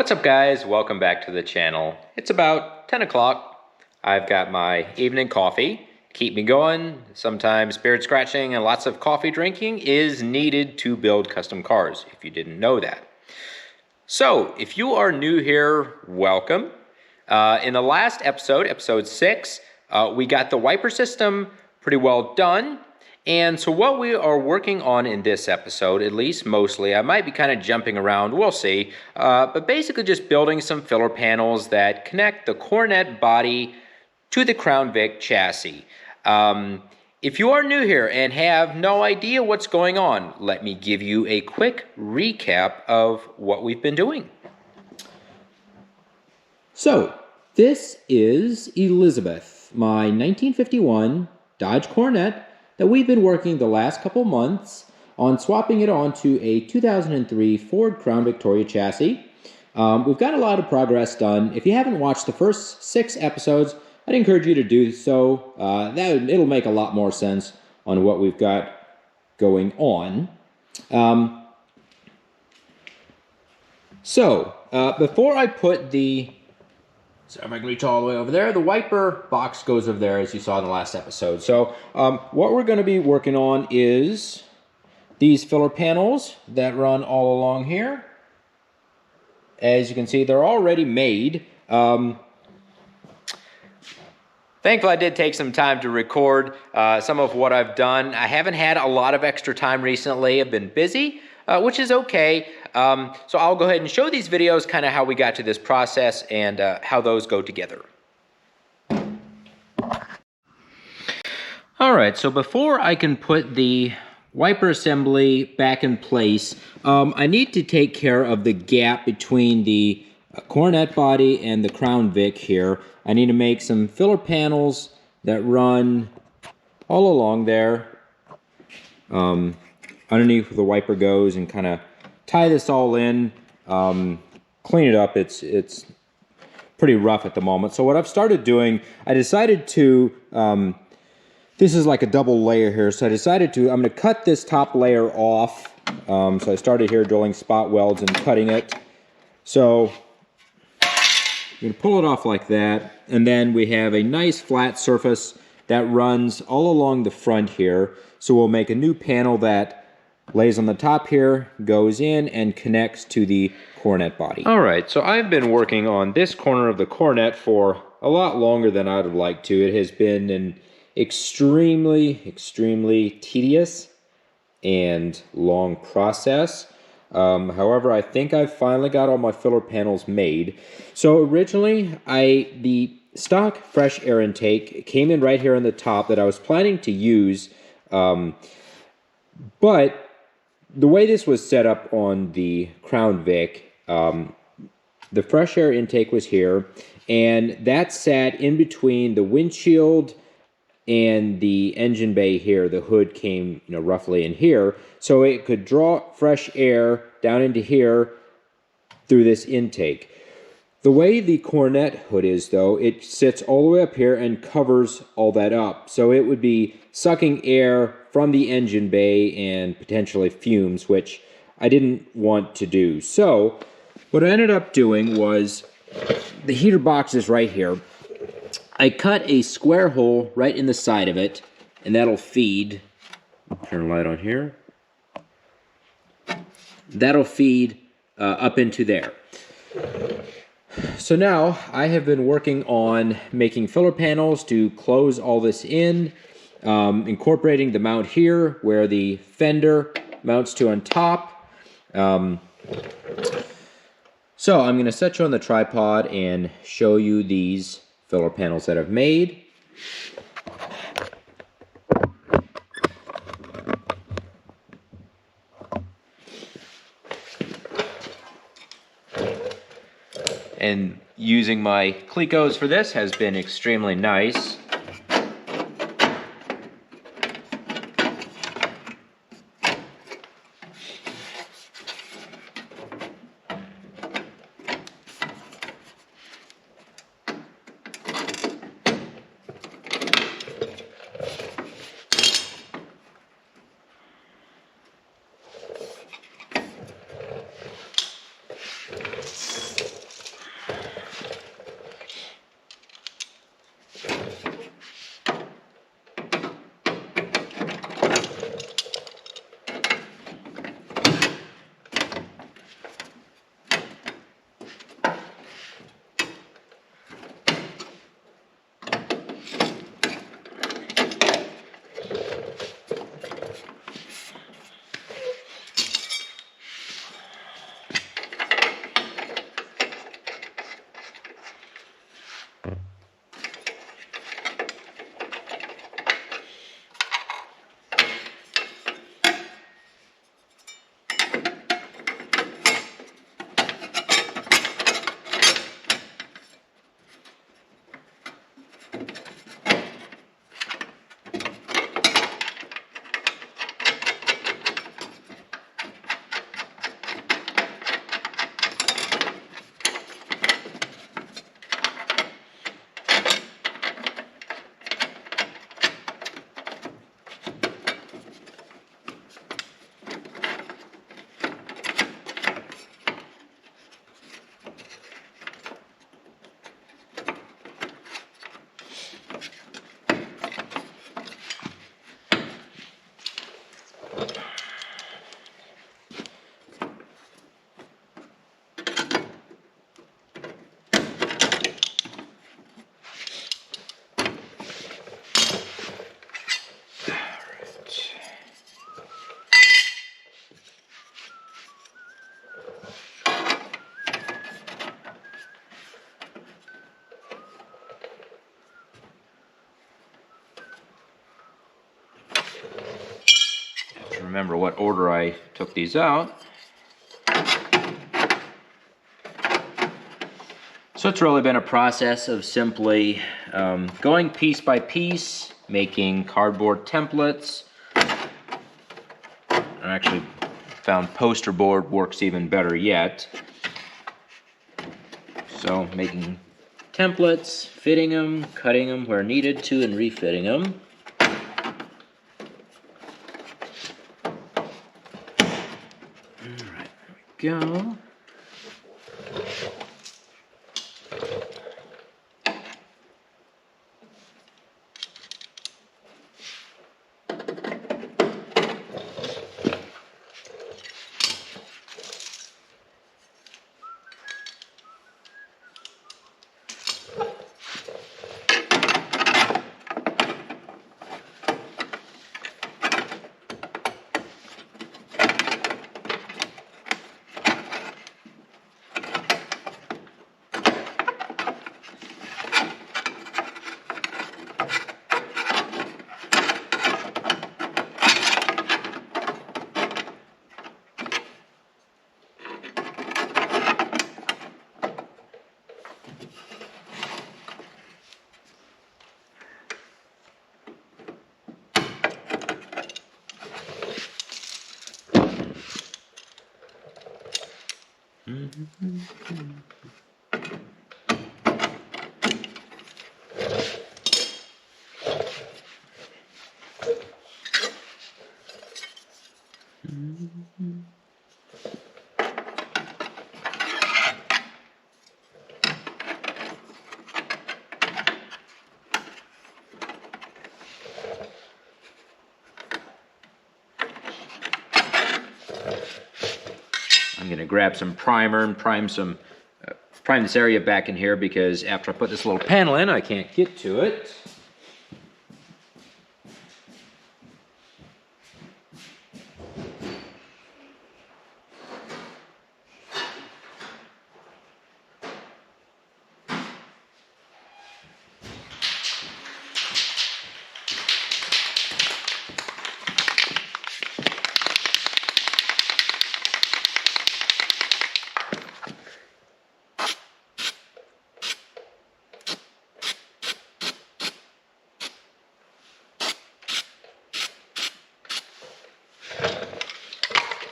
What's up, guys? Welcome back to the channel. It's about 10 o'clock. I've got my evening coffee. Keep me going. Sometimes spirit scratching and lots of coffee drinking is needed to build custom cars, if you didn't know that. So, if you are new here, welcome. In the last episode, episode 6, we got the wiper system pretty well done. And so what we are working on in this episode, at least mostly, I might be kind of jumping around, we'll see, but basically just building some filler panels that connect the Coronet body to the Crown Vic chassis. If you are new here and have no idea what's going on, let me give you a quick recap of what we've been doing. So, this is Elizabeth, my 1951 Dodge Coronet that we've been working the last couple months on swapping it onto a 2003 Ford Crown Victoria chassis. We've got a lot of progress done. If you haven't watched the first 6 episodes, I'd encourage you to do so. It'll make a lot more sense on what we've got going on. Before I put the... So I'm going to reach all the way over there. The wiper box goes over there, as you saw in the last episode. So what we're going to be working on is these filler panels that run all along here. As you can see, they're already made. Thankfully, I did take some time to record some of what I've done. I haven't had a lot of extra time recently. I've been busy, which is okay. So I'll go ahead and show these videos, kind of how we got to this process and how those go together. All right, so before I can put the wiper assembly back in place, I need to take care of the gap between the Coronet body and the Crown Vic here. I need to make some filler panels that run all along there, underneath where the wiper goes, and kind of tie this all in, clean it up. It's pretty rough at the moment. So what I've started doing, I decided to, this is like a double layer here, so I decided to, I'm going to cut this top layer off. So I started here drilling spot welds and cutting it. So I'm going to pull it off like that, and then we have a nice flat surface that runs all along the front here. So we'll make a new panel that lays on the top here, goes in, and connects to the Coronet body. All right, so I've been working on this corner of the Coronet for a lot longer than I'd have liked to. It has been an extremely tedious and long process. However, I think I've finally got all my filler panels made. So originally, the stock fresh air intake came in right here on the top that I was planning to use, but the way this was set up on the Crown Vic, the fresh air intake was here, and that sat in between the windshield and the engine bay here. The hood came, roughly in here, so it could draw fresh air down into here through this intake. The way the Coronet hood is, though, it sits all the way up here and covers all that up. So it would be sucking air from the engine bay and potentially fumes, which I didn't want to do. So what I ended up doing was, the heater box is right here. I cut a square hole right in the side of it, and that'll feed, turn the light on here, that'll feed up into there. So now I have been working on making filler panels to close all this in, incorporating the mount here where the fender mounts to on top. So I'm going to set you on the tripod and show you these filler panels that I've made. And using my Clecos for this has been extremely nice. Remember what order I took these out. So it's really been a process of simply going piece by piece, making cardboard templates. I actually found poster board works even better yet. So making templates, fitting them, cutting them where needed to, and refitting them. Go. I'm going to grab some primer and prime this area back in here, because after I put this little panel in, I can't get to it.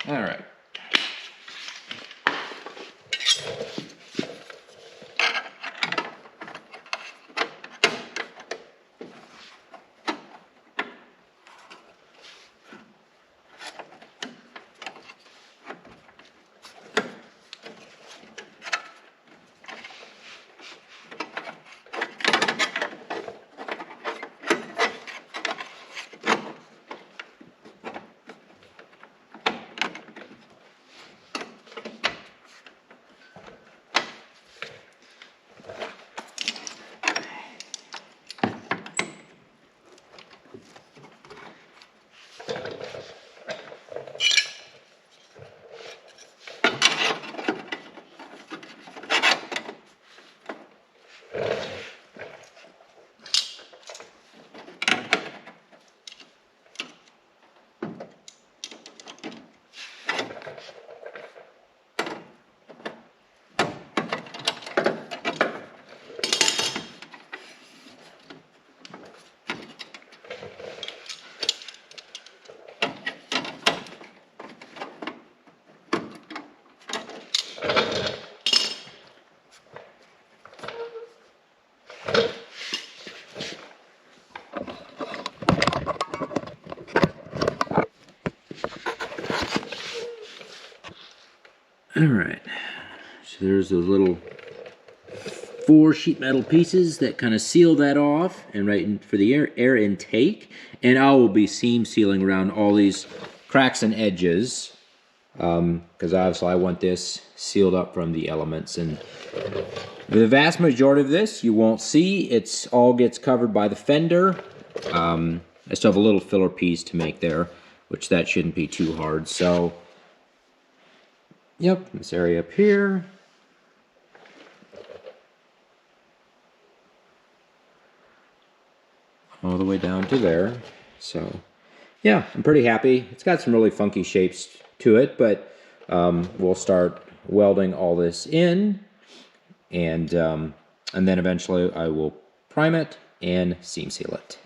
All right. All right, so there's those little 4 sheet metal pieces that kind of seal that off, and for the air intake. And I will be seam sealing around all these cracks and edges, because obviously I want this sealed up from the elements. And the vast majority of this you won't see. It's all gets covered by the fender. I still have a little filler piece to make there, which that shouldn't be too hard. So, yep, this area up here. All the way down to there. So, yeah, I'm pretty happy. It's got some really funky shapes to it, but we'll start welding all this in, and then eventually I will prime it and seam seal it.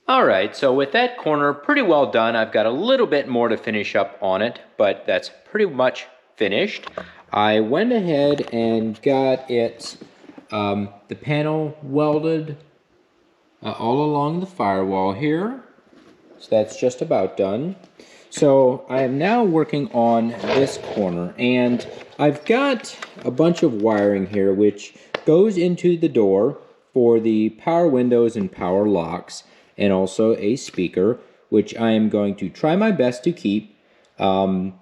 All right, so with that corner pretty well done, I've got a little bit more to finish up on it, but that's pretty much finished. I went ahead and got it, the panel welded all along the firewall here. So that's just about done. So I am now working on this corner, and I've got a bunch of wiring here which goes into the door for the power windows and power locks, and also a speaker, which I am going to try my best to keep. So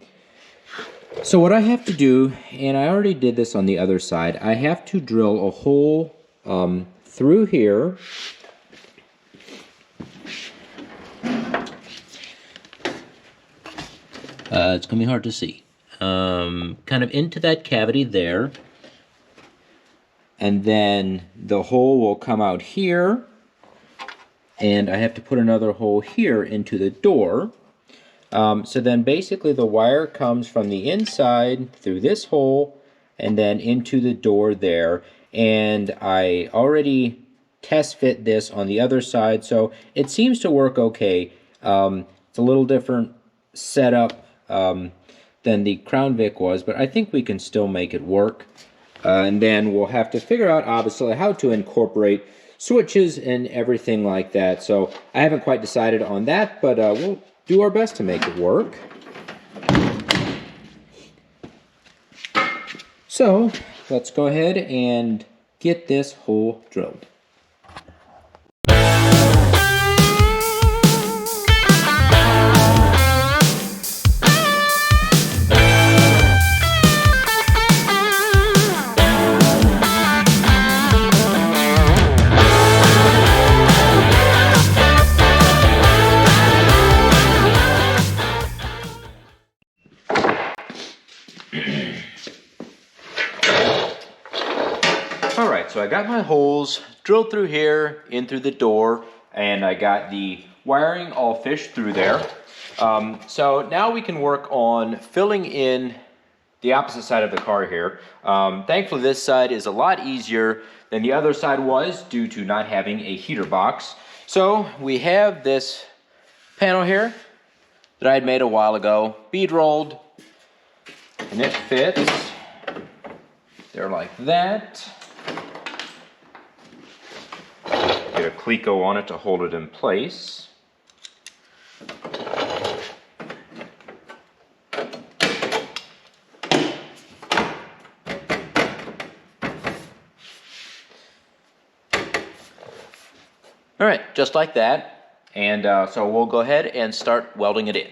what I have to do, and I already did this on the other side, I have to drill a hole through here. It's going to be hard to see. Kind of into that cavity there. And then the hole will come out here. And I have to put another hole here into the door. So then basically the wire comes from the inside through this hole and then into the door there. And I already test fit this on the other side, so it seems to work okay. It's a little different setup than the Crown Vic was, but I think we can still make it work. And then we'll have to figure out, obviously, how to incorporate switches and everything like that. So I haven't quite decided on that, but we'll do our best to make it work. So let's go ahead and get this hole drilled. Alright, so I got my holes drilled through here, in through the door, and I got the wiring all fished through there. So now we can work on filling in the opposite side of the car here. Thankfully this side is a lot easier than the other side was due to not having a heater box. So we have this panel here that I had made a while ago, bead rolled, and it fits there like that. Get a cleco on it to hold it in place. All right, just like that. And so we'll go ahead and start welding it in.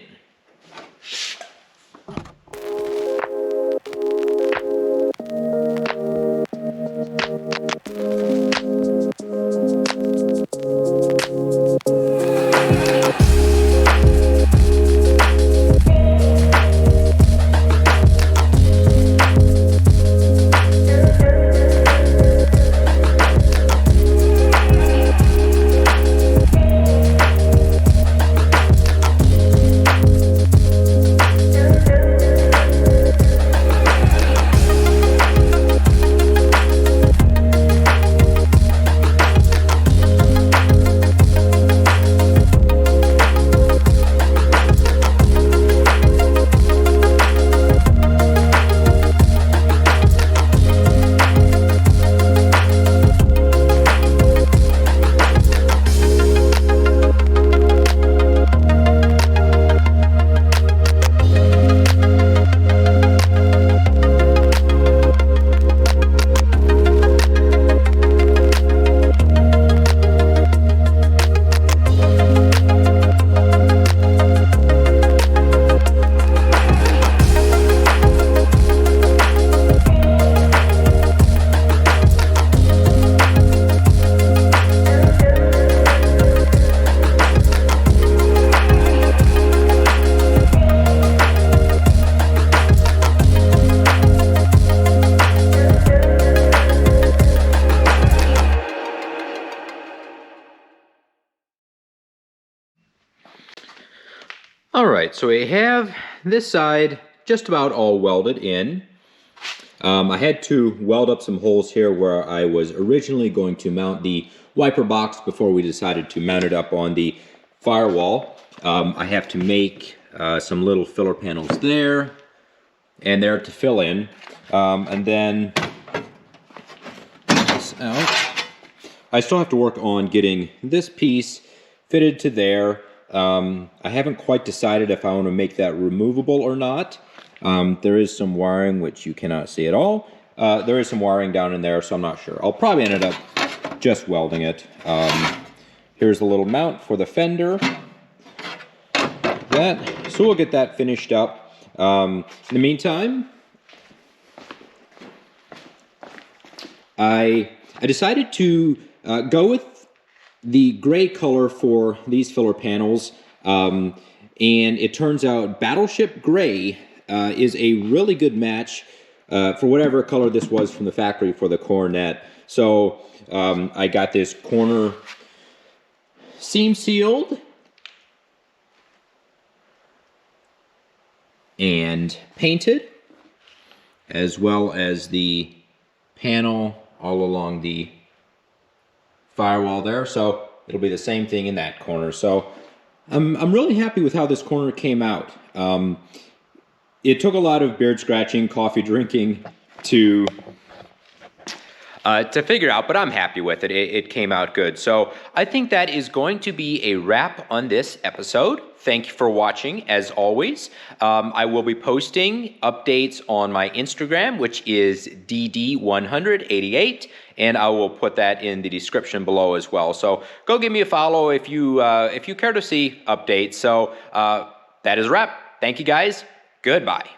Alright, so we have this side just about all welded in. I had to weld up some holes here where I was originally going to mount the wiper box before we decided to mount it up on the firewall. I have to make some little filler panels there and there to fill in. And then this out. I still have to work on getting this piece fitted to there. I haven't quite decided if I want to make that removable or not. There is some wiring which you cannot see at all. There is some wiring down in there, so I'm not sure. I'll probably end up just welding it. Here's a little mount for the fender. So we'll get that finished up. In the meantime, I decided to go with the gray color for these filler panels, and it turns out Battleship Gray is a really good match for whatever color this was from the factory for the Coronet. So I got this corner seam sealed and painted, as well as the panel all along the firewall there, so it'll be the same thing in that corner. So I'm really happy with how this corner came out. It took a lot of beard scratching, coffee drinking to to figure out, but I'm happy with it. It came out good. So I think that is going to be a wrap on this episode. Thank you for watching, as always. I will be posting updates on my Instagram, which is DD188, and I will put that in the description below as well. So go give me a follow if you care to see updates. So that is a wrap. Thank you, guys. Goodbye.